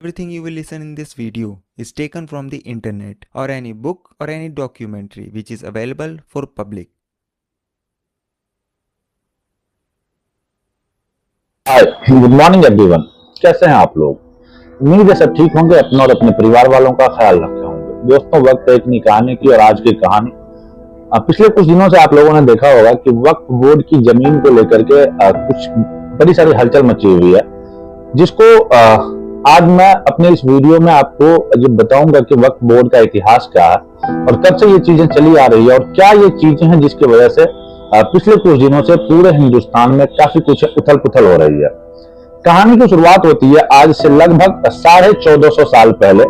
Everything you will listen in this video is taken from the internet or any book or any documentary which is available for public. Hi good morning everyone. कैसे हैं आप लोग? उम्मीद है सब ठीक होंगे, अपने और अपने परिवार वालों का ख्याल रखे होंगे। दोस्तों, वक्त एक नई कहानी की और आज की कहानी। पिछले कुछ दिनों से आप लोगों ने देखा होगा कि वक्फ बोर्ड की जमीन को लेकर के कुछ बड़ी सारी हलचल मची हुई है, जिसको आज मैं अपने इस वीडियो में आपको ये बताऊंगा कि वक्फ बोर्ड का इतिहास क्या है और कब से ये चीजें चली आ रही है और क्या ये चीजें हैं जिसकी वजह से पिछले कुछ दिनों से पूरे हिंदुस्तान में काफी कुछ उथल पुथल हो रही है। कहानी की शुरुआत होती है आज से लगभग 1450 साल पहले,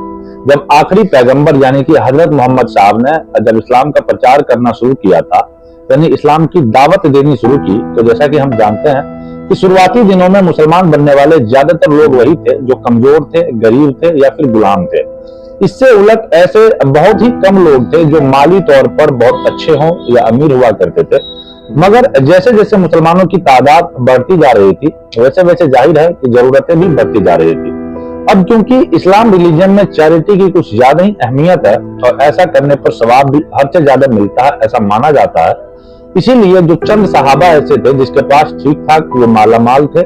जब आखिरी पैगंबर यानी कि हजरत मोहम्मद साहब ने जब इस्लाम का प्रचार करना शुरू किया था, यानी इस्लाम की दावत देनी शुरू की। तो जैसा कि हम जानते हैं कि शुरुआती दिनों में मुसलमान बनने वाले ज्यादातर लोग वही थे जो कमजोर थे, गरीब थे या फिर गुलाम थे। इससे उलट ऐसे बहुत ही कम लोग थे जो माली तौर पर बहुत अच्छे हों या अमीर हुआ करते थे। मगर जैसे जैसे मुसलमानों की तादाद बढ़ती जा रही थी, वैसे वैसे जाहिर है कि जरूरतें भी बढ़ती जा रही थी। अब क्योंकि इस्लाम रिलीजन में चैरिटी की कुछ ज्यादा ही अहमियत है और ऐसा करने पर सवाब भी हद से ज्यादा मिलता है, ऐसा माना जाता है। इसीलिए जो चंद सहाबा ऐसे थे जिसके पास ठीक ठाक वो मालामाल थे,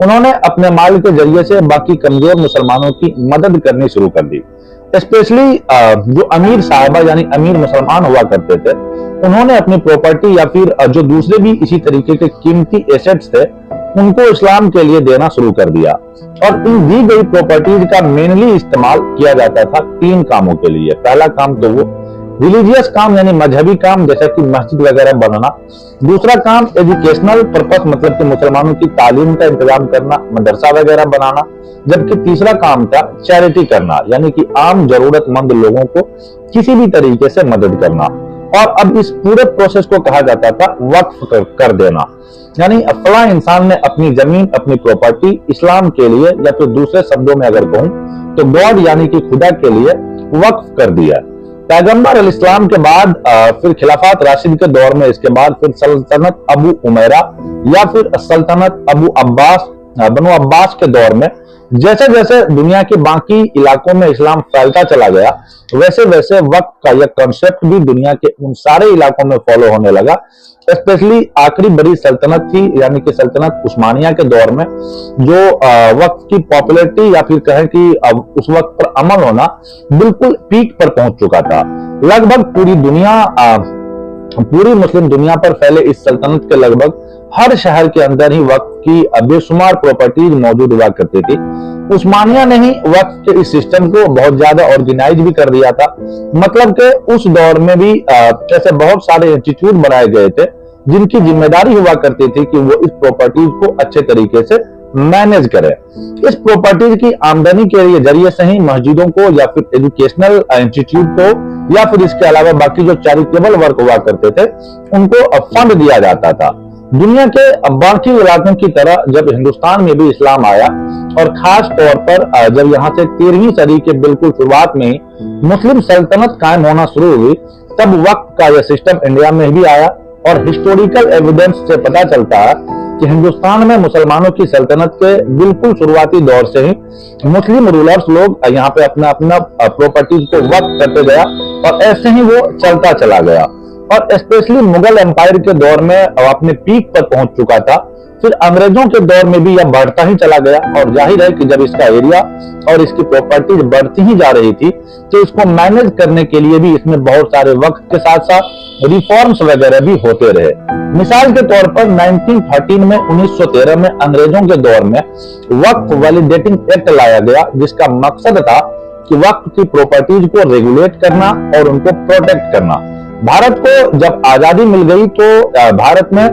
उन्होंने अपने माल के जरिए से बाकी कमजोर मुसलमानों की मदद करनी शुरू कर दी। स्पेशली जो अमीर साहबा यानी अमीर मुसलमान हुआ करते थे, उन्होंने अपनी प्रॉपर्टी या फिर जो दूसरे भी इसी तरीके के कीमती एसेट्स थे, उनको इस्लाम के लिए देना शुरू कर दिया। और इन दी गई प्रॉपर्टीज का मेनली इस्तेमाल किया जाता था 3 कामों के लिए। पहला काम तो वो रिलीजियस काम यानी मजहबी काम, जैसा कि मस्जिद वगैरह बनाना। दूसरा काम एजुकेशनल पर्पस, मतलब कि मुसलमानों की तालीम का इंतजाम करना, मदरसा वगैरह बनाना। जबकि तीसरा काम था चैरिटी करना, यानी कि आम जरूरतमंद लोगों को किसी भी तरीके से मदद करना। और अब इस पूरे प्रोसेस को कहा जाता था वक्फ कर देना, यानी फला इंसान ने अपनी जमीन, अपनी प्रॉपर्टी इस्लाम के लिए, या फिर दूसरे शब्दों में अगर कहूं तो गॉड यानी कि खुदा के लिए वक्फ कर दिया। पैगंबर अल इस्लाम के बाद फिर खिलाफत राशिद के दौर में, इसके बाद फिर सल्तनत अबू उमैरा या फिर सल्तनत अबू अब्बास बनु अब्बास के दौर में जैसे जैसे दुनिया के बाकी इलाकों में इस्लाम फैलता चला गया, वैसे वैसे वक्त का यह कॉन्सेप्ट भी दुनिया के उन सारे इलाकों में फॉलो होने लगा। स्पेशली आखिरी बड़ी सल्तनत थी यानी कि सल्तनत उस्मानिया के दौर में, जो वक्त की पॉपुलैरिटी या फिर कहें कि उस वक्त पर अमल होना बिल्कुल पीक पर पहुंच चुका था। लगभग पूरी मुस्लिम दुनिया पर फैले इस सल्तनत के लगभग हर शहर के अंदर ही वक्त की बेशुमार प्रॉपर्टीज मौजूद हुआ करती थी। उस्मानिया ने ही वक्त के इस सिस्टम को बहुत ज्यादा ऑर्गेनाइज भी कर दिया था। मतलब कि उस दौर में भी ऐसे बहुत सारे इंस्टीट्यूट बनाए गए थे जिनकी जिम्मेदारी हुआ करती थी कि वो इस प्रॉपर्टीज को अच्छे तरीके से मैनेज करें। इस प्रॉपर्टीज की आमदनी के जरिए से ही मस्जिदों को या फिर एजुकेशनल इंस्टीट्यूट को या फिर इसके अलावा बाकी जो चैरिटेबल वर्क हुआ करते थे उनको फंड दिया जाता था। दुनिया के बाकी इलाकों की तरह जब हिंदुस्तान में भी इस्लाम आया और खास तौर पर जब यहाँ से 13वीं सदी के बिल्कुल शुरुआत में ही मुस्लिम सल्तनत कायम होना शुरू हुई, तब वक्त का यह सिस्टम इंडिया में भी आया। और हिस्टोरिकल एविडेंस से पता चलता है कि हिंदुस्तान में मुसलमानों की सल्तनत के बिल्कुल शुरुआती दौर से ही मुस्लिम रूलर्स लोग यहाँ पे अपना अपना प्रॉपर्टीज को वक्त करते गया और ऐसे ही वो चलता चला गया। और स्पेशली मुगल एम्पायर के दौर में अपने पीक पर पहुंच चुका था। फिर अंग्रेजों के दौर में भी यह बढ़ता ही चला गया और जाहिर है कि जब इसका एरिया और इसकी प्रॉपर्टीज बढ़ती ही जा रही थी तो इसको मैनेज करने के लिए भी इसमें बहुत सारे वक्त के साथ साथ रिफॉर्म्स वगैरह भी होते रहे। मिसाल के तौर पर 1913 में 1913 में अंग्रेजों के दौर में वक्त वैलिडेटिंग एक्ट लाया गया, जिसका मकसद था कि वक्त की प्रॉपर्टीज को रेगुलेट करना और उनको प्रोटेक्ट करना। भारत को जब आजादी मिल गई तो भारत में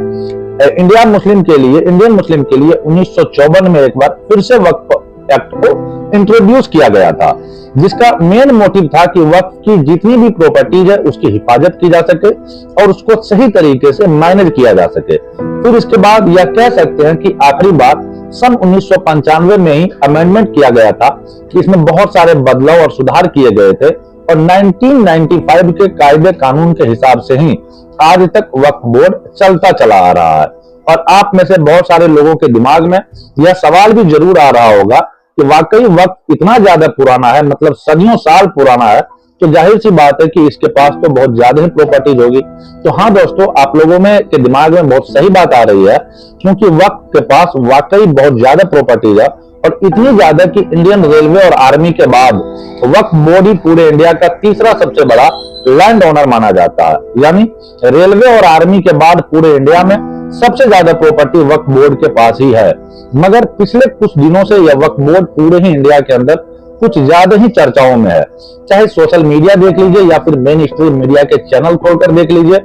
इंडियन मुस्लिम के लिए 1954 में एक बार फिर से वक्फ एक्ट को इंट्रोड्यूस किया गया था, जिसका मेन मोटिव था कि वक्फ की जितनी भी प्रॉपर्टीज है उसकी हिफाजत की जा सके और उसको सही तरीके से मैनेज किया जा सके। फिर इसके बाद यह कह सकते हैं कि आखिरी बार सन 1995 में ही अमेंडमेंट किया गया था कि इसमें बहुत सारे बदलाव और सुधार किए गए थे और 1995 के कायदे कानून के हिसाब से ही आज तक वक्फ बोर्ड चलता चला आ रहा है। और आप में से बहुत सारे लोगों के दिमाग में यह सवाल भी जरूर आ रहा होगा कि वाकई वक्त इतना ज्यादा पुराना है, मतलब सदियों साल पुराना है, तो जाहिर सी बात है कि इसके पास तो बहुत ज्यादा ही प्रॉपर्टीज होगी। तो हाँ दोस्तों, आप लोगों में के दिमाग में बहुत सही बात आ रही है, क्योंकि वक्त के पास वाकई बहुत ज्यादा प्रॉपर्टीज है, और इतनी ज्यादा कि इंडियन रेलवे और आर्मी के बाद वक्फ बोर्ड ही पूरे इंडिया का तीसरा सबसे बड़ा लैंड ओनर माना जाता है। यानी रेलवे और आर्मी के बाद पूरे इंडिया में सबसे ज्यादा प्रॉपर्टी वक्फ बोर्ड के पास ही है। मगर पिछले कुछ दिनों से यह वक्फ बोर्ड पूरे ही इंडिया के अंदर कुछ ज्यादा ही चर्चाओं में है। चाहे सोशल मीडिया देख लीजिए या फिर मेन स्ट्रीम मीडिया के चैनल खोलकर देख लीजिए,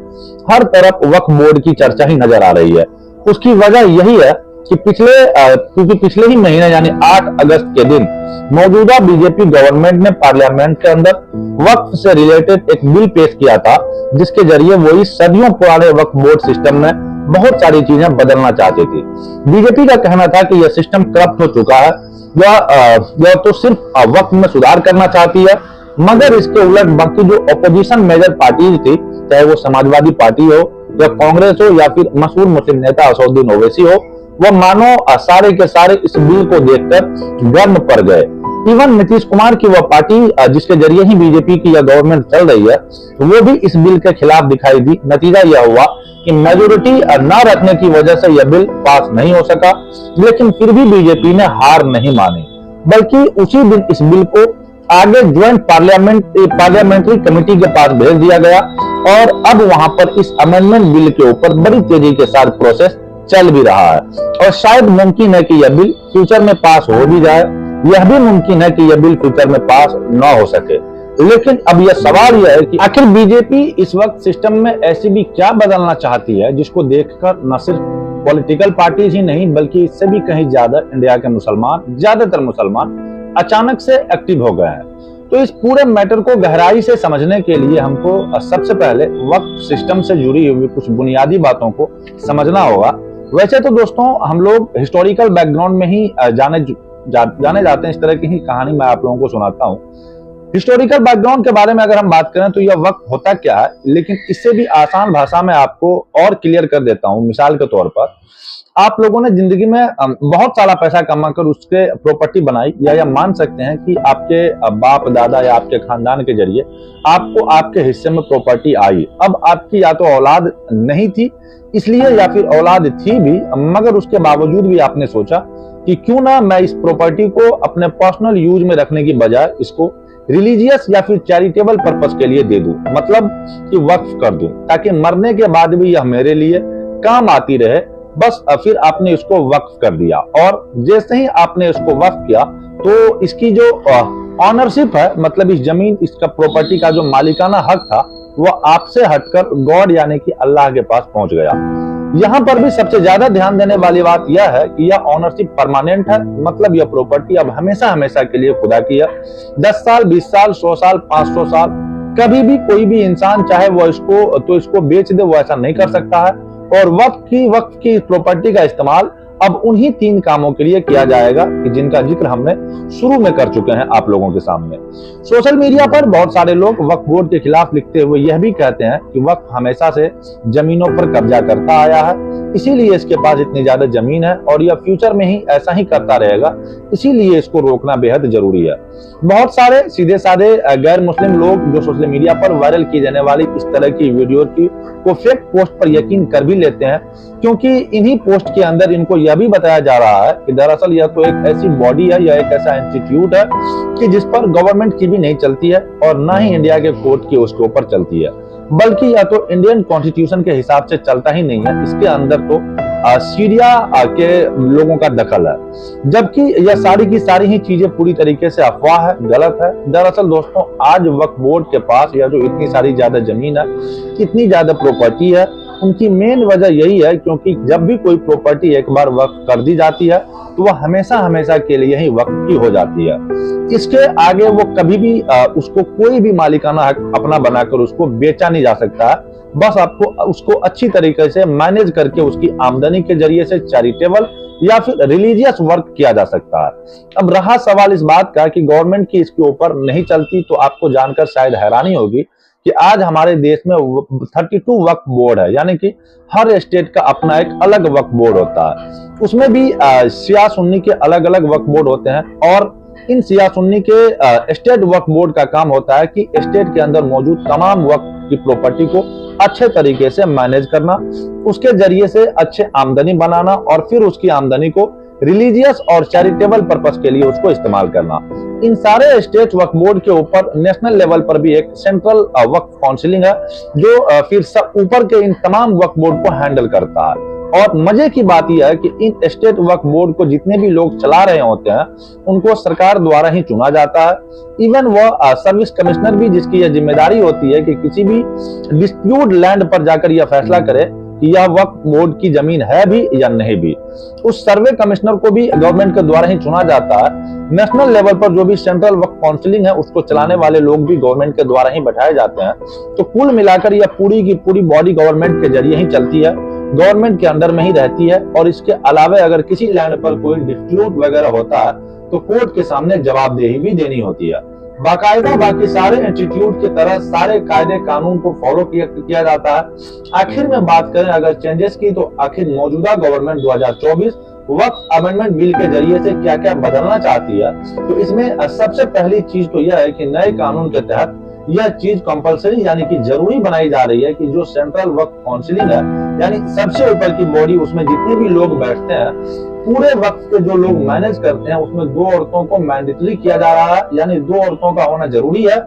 हर तरफ वक्फ बोर्ड की चर्चा ही नजर आ रही है। उसकी वजह यही है कि क्योंकि पिछले ही महीने यानी 8 अगस्त के दिन मौजूदा बीजेपी गवर्नमेंट ने पार्लियामेंट के अंदर वक्फ से रिलेटेड एक बिल पेश किया था, जिसके जरिए वो इस सदियों पुराने वक्फ बोर्ड सिस्टम में बहुत सारी चीजें बदलना चाहती थी। बीजेपी का कहना था कि यह सिस्टम करप्ट हो चुका है, यह तो सिर्फ वक्फ में सुधार करना चाहती है। मगर इसके उलट बाकी जो अपोजिशन मेजर पार्टीज थी, चाहे वो समाजवादी पार्टी हो या कांग्रेस हो या फिर मशहूर मुस्लिम नेता असदुद्दीन ओवैसी हो, वह मानो सारे के सारे इस बिल को देखकर गर्म पड़ गए। इवन नीतीश कुमार की वह पार्टी जिसके जरिए ही बीजेपी की यह गवर्नमेंट चल रही है, वो भी इस बिल के खिलाफ दिखाई दी। नतीजा यह हुआ कि मेजोरिटी न रखने की वजह से यह बिल पास नहीं हो सका। लेकिन फिर भी बीजेपी ने हार नहीं मानी, बल्कि उसी दिन इस बिल को आगे ज्वाइंट पार्लियामेंट्री कमेटी के पास भेज दिया गया, और अब वहां पर इस अमेंडमेंट बिल के ऊपर बड़ी तेजी के साथ प्रोसेस चल भी रहा है। और शायद मुमकिन है कि यह बिल फ्यूचर में पास हो भी जाए, यह भी मुमकिन है कि यह बिल फ्यूचर में पास न हो सके। लेकिन अब यह सवाल यह है कि आखिर बीजेपी इस वक्त सिस्टम में ऐसी भी क्या बदलना चाहती है, जिसको देखकर न सिर्फ पॉलिटिकल पार्टीज ही नहीं बल्कि इससे भी कहीं ज्यादा इंडिया के ज्यादातर मुसलमान अचानक से एक्टिव हो गए हैं। तो इस पूरे मैटर को गहराई से समझने के लिए हमको सबसे पहले वक्फ सिस्टम से जुड़ी हुई कुछ बुनियादी बातों को समझना होगा। वैसे तो दोस्तों हम लोग हिस्टोरिकल बैकग्राउंड में ही जाने जाते हैं, इस तरह की ही कहानी मैं आप लोगों को सुनाता हूँ। हिस्टोरिकल बैकग्राउंड के बारे में अगर हम बात करें तो यह वक्त होता क्या है, लेकिन इससे भी आसान भाषा में आपको और क्लियर कर देता हूं। मिसाल के तौर पर आप लोगों ने जिंदगी में बहुत सारा पैसा कमाकर उसके प्रॉपर्टी बनाई, या मान सकते हैं कि आपके बाप दादा या आपके खानदान के जरिए आपको आपके हिस्से में प्रॉपर्टी आई। अब आपकी या तो औलाद नहीं थी इसलिए, या फिर औलाद थी भी मगर उसके बावजूद भी आपने सोचा कि क्यों ना मैं इस प्रॉपर्टी को अपने पर्सनल यूज में रखने की बजाय इसको रिलीजियस या फिर चैरिटेबल पर्पस के लिए दे दूं, मतलब कि वक्फ कर दूं, ताकि मरने के बाद भी यह मेरे लिए काम आती रहे। बस फिर आपने इसको वक्फ कर दिया, और जैसे ही आपने इसको वक्फ किया तो इसकी जो ऑनरशिप है, मतलब इस जमीन इसका प्रॉपर्टी का जो मालिकाना हक था, वह आपसे हटकर गॉड यानी कि अल्लाह के पास पहुंच गया। यहाँ पर भी सबसे ज्यादा ध्यान देने वाली बात यह है कि यह ऑनरशिप परमानेंट है, मतलब यह प्रॉपर्टी अब हमेशा हमेशा के लिए खुदा की है। 10 साल 20 साल 100 साल 500 साल कभी भी कोई भी इंसान चाहे वो इसको बेच दे, वो ऐसा नहीं कर सकता है। और वक्फ की प्रॉपर्टी का इस्तेमाल अब उन्हीं 3 कामों के लिए किया जाएगा कि जिनका जिक्र हमने शुरू में कर चुके हैं आप लोगों के सामने। सोशल मीडिया पर बहुत सारे लोग वक्फ बोर्ड के खिलाफ लिखते हुए यह भी कहते हैं कि वक्फ हमेशा से जमीनों पर कब्जा करता आया है, इसीलिए इसके पास इतनी ज्यादा जमीन है और यह फ्यूचर में ही ऐसा ही करता रहेगा, इसीलिए इसको रोकना बेहद जरूरी है। बहुत सारे सीधे साधे गैर मुस्लिम लोग जो सोशल मीडिया पर वायरल की जाने वाली इस तरह की वीडियो को फेक पोस्ट पर यकीन कर भी लेते हैं, क्योंकि इन्हीं पोस्ट के अंदर इनको यह भी बताया जा रहा है कि दरअसल यह तो एक ऐसी बॉडी है या एक ऐसा इंस्टीट्यूट है कि जिस पर गवर्नमेंट की भी नहीं चलती है और ना ही इंडिया के कोर्ट की उसके ऊपर चलती है, बल्कि यह तो इंडियन कॉन्स्टिट्यूशन के हिसाब से चलता ही नहीं है। इसके अंदर तो सीरिया के लोगों का दखल है, जबकि यह सारी की सारी ही चीजें पूरी तरीके से अफवाह है, गलत है। दरअसल दोस्तों आज वक्फ बोर्ड के पास यह जो इतनी सारी ज्यादा जमीन है, इतनी ज्यादा प्रॉपर्टी है, उनकी मेन वजह यही है क्योंकि जब भी कोई प्रॉपर्टी एक बार वक्फ कर दी जाती है तो वह हमेशा हमेशा के लिए ही वक्फ की हो जाती है। इसके आगे वो कभी भी उसको कोई भी मालिकाना हक अपना बनाकर उसको बेचा नहीं जा सकता है। बस आपको उसको अच्छी तरीके से मैनेज करके उसकी आमदनी के जरिए से चैरिटेबल या फिर रिलीजियस वर्क किया जा सकता है। अब रहा सवाल इस बात का कि गवर्नमेंट की इसके ऊपर नहीं चलती, तो आपको जानकर शायद हैरानी होगी कि आज हमारे देश में 32 वक्फ बोर्ड है, यानी कि हर स्टेट का अपना एक अलग वक्फ बोर्ड होता है। उसमें भी शिया सुन्नी के अलग अलग वक्फ बोर्ड होते हैं, और इन शिया सुन्नी के स्टेट वक्फ बोर्ड का काम होता है कि स्टेट के अंदर मौजूद तमाम वक्फ की प्रॉपर्टी को अच्छे तरीके से मैनेज करना, उसके जरिए से अच्छे आमदनी बनाना, और फिर उसकी आमदनी को रिलीजियस और चैरिटेबल पर्पस के लिए उसको इस्तेमाल करना। इन सारे स्टेट वक्फ बोर्ड के ऊपर नेशनल लेवल पर भी एक सेंट्रल वक्फ काउंसिलिंग है, जो फिर सब ऊपर के इन तमाम वक्फ बोर्ड को हैंडल करता है। और मजे की बात यह है कि इन स्टेट वक्फ बोर्ड को जितने भी लोग चला रहे होते हैं उनको सरकार द्वारा ही चुना जाता है। इवन वह सर्विस कमिश्नर भी, जिसकी यह जिम्मेदारी होती है कि किसी भी डिस्प्यूट लैंड पर जाकर यह फैसला करे कि यह वक्फ बोर्ड की जमीन है भी या नहीं भी, उस सर्वे कमिश्नर को भी गवर्नमेंट के द्वारा ही चुना जाता है। नेशनल लेवल पर जो भी सेंट्रल वक्फ काउंसिलिंग है उसको चलाने वाले लोग भी गवर्नमेंट के द्वारा ही बैठाए जाते हैं। तो कुल मिलाकर यह पूरी की पूरी बॉडी गवर्नमेंट के जरिए ही चलती है, गवर्नमेंट के अंडर में ही रहती है। और इसके अलावा अगर किसी लैंड पर कोई डिस्प्यूट वगैरह होता है तो कोर्ट के सामने जवाबदेही भी देनी होती है। बाकायदा बाकी सारे इंस्टीट्यूट की तरह सारे कायदे कानून को फॉलो किया जाता है। आखिर में बात करें अगर चेंजेस की, तो आखिर मौजूदा गवर्नमेंट 2024 वक्फ अमेंडमेंट बिल के जरिए से क्या क्या बदलना चाहती है, तो इसमें सबसे पहली चीज तो यह है कि नए कानून के तहत यह चीज कंपलसरी यानी कि जरूरी बनाई जा रही है कि जो सेंट्रल वक्फ काउंसिलिंग है, यानी सबसे ऊपर की बॉडी, उसमें जितने भी लोग बैठते हैं, पूरे वक्त के जो लोग मैनेज करते हैं, उसमें 2 औरतों को मैंडेटरी किया जा रहा है, यानी 2 औरतों का होना जरूरी है।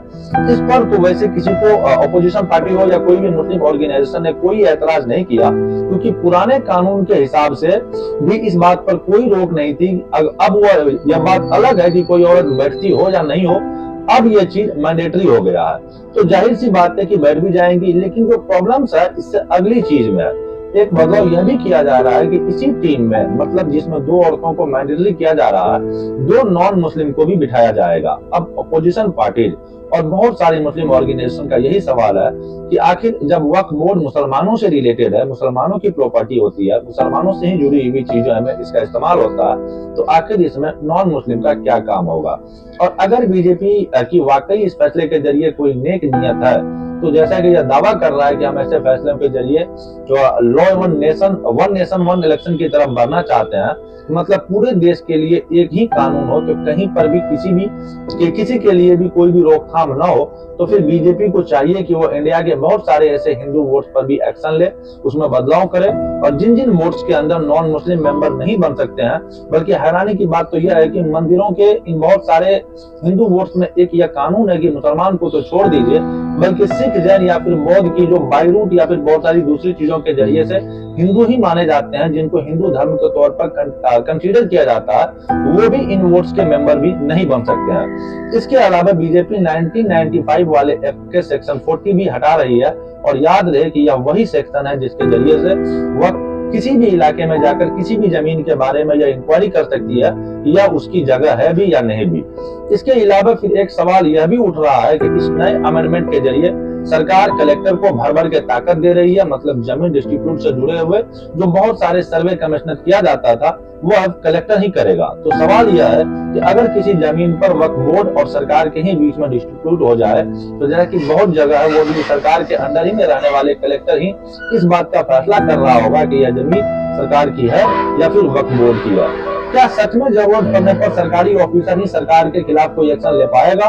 इस पर तो वैसे किसी को अपोजिशन पार्टी हो या कोई भी मुस्लिम ऑर्गेनाइजेशन ने कोई ऐतराज नहीं किया, क्योंकि पुराने कानून के हिसाब से भी इस बात पर कोई रोक नहीं थी। अब वो यह बात अलग है कि कोई औरत बैठती हो या नहीं हो, अब यह चीज मैंडेटरी हो गया है, तो जाहिर सी बात है कि बैठ भी जाएंगी। लेकिन जो प्रॉब्लम्स है इससे अगली चीज में एक बदलाव यह भी किया जा रहा है कि इसी टीम में, मतलब जिसमें 2 औरतों को मैंडेटरी किया जा रहा है, 2 नॉन मुस्लिम को भी बिठाया जाएगा। अब अपोजिशन पार्टी और बहुत सारी मुस्लिम ऑर्गेनाइजेशन का यही सवाल है कि आखिर जब वक्फ बोर्ड मुसलमानों से रिलेटेड है, मुसलमानों की प्रॉपर्टी होती है, मुसलमानों से ही जुड़ी हुई चीजों में इसका इस्तेमाल होता है, तो आखिर इसमें नॉन मुस्लिम का क्या काम होगा। और अगर बीजेपी की वाकई इस फैसले के जरिए कोई नेक नियत है, तो जैसा कि यह दावा कर रहा है कि हम ऐसे फैसलों के जरिए जो law one nation one election की तरफ बढ़ना चाहते हैं, मतलब पूरे देश के लिए एक ही कानून हो, तो कहीं पर भी किसी के लिए भी कोई भी रोकथाम ना हो, तो फिर बीजेपी को चाहिए कि वो इंडिया के बहुत सारे ऐसे हिंदू वोट्स पर भी एक्शन ले, उसमें बदलाव करे। और जिन जिन वोट्स के अंदर नॉन मुस्लिम मेंबर नहीं बन सकते हैं, बल्कि हैरानी की बात तो यह है कि मंदिरों के इन बहुत सारे हिंदू वोट्स में एक यह कानून है कि मुसलमान को तो छोड़ दीजिए, बल्कि सिख, जैन या फिर बौद्ध की जो बाई रूट या फिर बहुत सारी दूसरी चीजों के जरिए से हिंदू ही माने जाते हैं, जिनको हिंदू धर्म के तौर पर कंसीडर किया जाता है, वो भी इन वोट्स के मेंबर भी नहीं बन सकते हैं। इसके अलावा बीजेपी 1995 वाले एक्ट के सेक्शन 40 भी हटा रही है, और याद रहे कि यह वही सेक्शन है जिसके जरिए से वह किसी भी इलाके में जाकर किसी भी जमीन के बारे में यह इंक्वायरी कर सकती है या उसकी जगह है भी या नहीं भी। इसके अलावा फिर एक सवाल यह भी उठ रहा है कि इस नए अमेंडमेंट के जरिए सरकार कलेक्टर को भर भर के ताकत दे रही है, मतलब जमीन डिस्ट्रीब्यूट से जुड़े हुए जो बहुत सारे सर्वे कमिश्नर किया जाता था वो अब कलेक्टर ही करेगा। तो सवाल यह है कि अगर किसी जमीन पर वक्फ बोर्ड और सरकार के ही बीच में डिस्ट्रीब्यूट हो जाए, तो जैसा कि बहुत जगह है वो भी सरकार के अंडर ही में रहने वाले कलेक्टर ही इस बात का फैसला कर रहा होगा कि यह जमीन सरकार की है या फिर वक्फ बोर्ड की है। क्या सच में जरूरत पड़ने पर सरकारी ऑफिसर ही सरकार के खिलाफ कोई एक्शन ले पाएगा?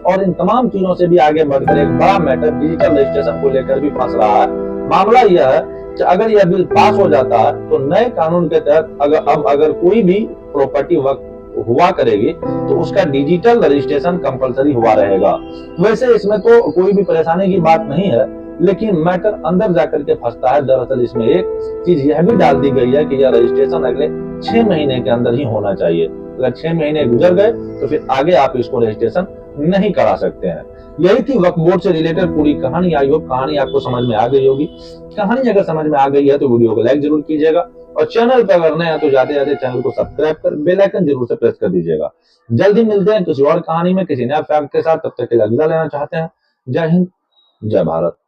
और इन तमाम चीजों से भी आगे बढ़कर एक बड़ा मैटर डिजिटल रजिस्ट्रेशन को लेकर भी फंस रहा है। मामला यह है कि अगर यह बिल पास हो जाता है तो नए कानून के तहत अगर कोई भी प्रॉपर्टी वक्फ हुआ करेगी तो उसका डिजिटल रजिस्ट्रेशन कंपलसरी हुआ रहेगा। वैसे इसमें तो कोई भी परेशानी की बात नहीं है, लेकिन मैटर अंदर जाकर के फंसता है। दरअसल इसमें एक चीज यह भी डाल दी गई है कि यह रजिस्ट्रेशन अगले 6 महीने के अंदर ही होना चाहिए। अगर 6 महीने गुजर गए तो फिर आगे आप इसको रजिस्ट्रेशन नहीं करा सकते हैं। यही थी वक्फ बोर्ड से रिलेटेड पूरी कहानी। आई होप कहानी आपको समझ में आ गई होगी। कहानी अगर समझ में आ गई है तो वीडियो को लाइक जरूर कीजिएगा, और चैनल पर अगर नए हैं तो जाते जाते चैनल को सब्सक्राइब कर बेल आइकन जरूर से प्रेस कर दीजिएगा। जल्दी मिलते हैं किसी और कहानी में किसी नए फैक्ट के साथ। तब तक के लिए अलविदा लेना चाहते हैं। जय हिंद, जय भारत।